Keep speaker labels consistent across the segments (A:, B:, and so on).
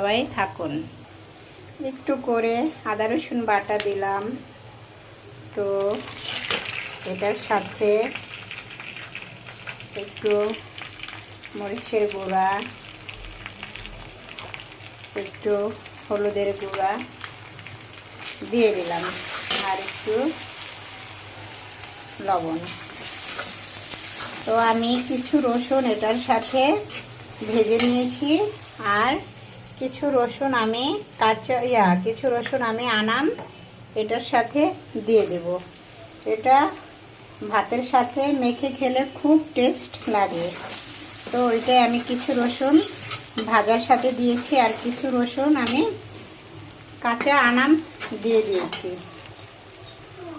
A: সবাই থাকুন। একটু করে আদা রসুন বাটা দিলাম, তো এটার সাথে একটু মরিচের গুঁড়া, একটু হলুদের গুঁড়া দিয়ে দিলাম, আর একটু লবণ। তো আমি কিছু রসুন এটার সাথে ভেজে নিয়েছি, আর কিছু রসুন আমি কিছু রসুন আমি আনাম এটার সাথে দিয়ে দেব। এটা ভাতের সাথে মেখে খেলে খুব টেস্ট লাগে। তো ওইটাই আমি কিছু রসুন ভাজার সাথে দিয়েছি, আর কিছু রসুন আমি কাঁচা আনাম দিয়ে দিয়েছি।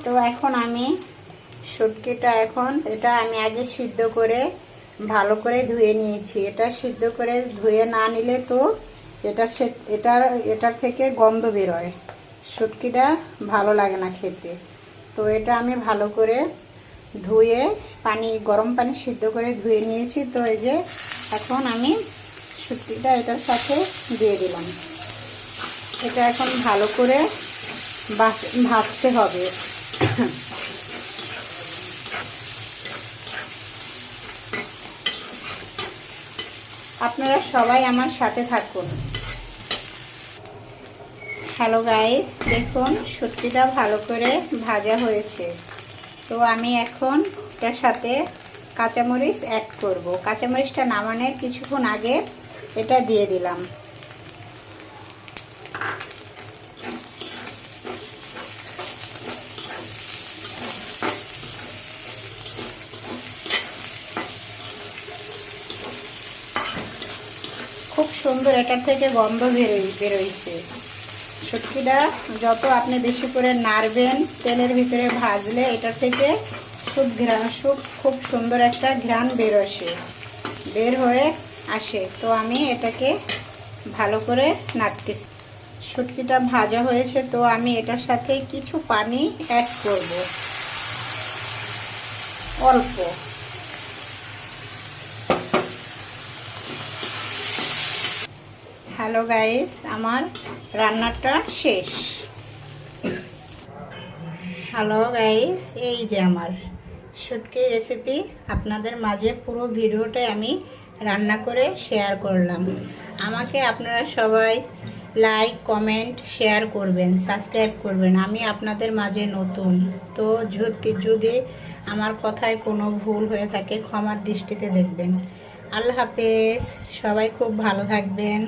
A: তো এখন আমি শুটকিটা এটা আমি আগে সিদ্ধ করে ভালো করে ধুয়ে নিয়েছি। এটা সিদ্ধ করে ধুয়ে না নিলে তো এটার থেকে গন্ধ বেরোয়, শুটকিটা ভালো লাগে না খেতে। তো এটা আমি ভালো করে ধুয়ে গরম পানি সিদ্ধ করে ধুয়ে নিয়েছি। তো এই যে এখন আমি শুটকিটা এটার সাথে দিয়ে দিলাম। এটা এখন ভালো করে ভাজতে হবে। আপনারা সবাই আমার সাথে থাকুন। হ্যালো গাইস, দেখুন শুটকিটা ভালো করে ভাজা হয়েছে। তো আমি এখন এটার সাথে কাঁচামরিচ অ্যাড করব। কাঁচামরিচটা নামানোর কিছুক্ষণ আগে এটা দিয়ে দিলাম। খুব সুন্দর এটার থেকে গন্ধ বেরোইছে। শুটকিটা যত আপনি বেশি করে নাড়বেন, তেলের ভিতরে ভাজলে এটার থেকে খুব সুন্দর একটা ঘ্রাণ বের হয়ে আসে। তো আমি এটাকে ভালো করে নাড়তেছি। শুটকিটা ভাজা হয়েছে, তো আমি এটার সাথে কিছু পানি অ্যাড করব, অল্প। হ্যালো গাইস, আমার রান্নাটা শেষ। হ্যালো গাইস, এই যে আমার শুটকির রেসিপি আপনাদের মাঝে পুরো ভিডিওটাই আমি রান্না করে শেয়ার করলাম। আমাকে আপনারা সবাই লাইক, কমেন্ট, শেয়ার করবেন, সাবস্ক্রাইব করবেন। আমি আপনাদের মাঝে নতুন, তো যদি আমার কথায় কোনো ভুল হয়ে থাকে ক্ষমার দৃষ্টিতে দেখবেন। আল্লাহ হাফেজ, সবাই খুব ভালো থাকবেন।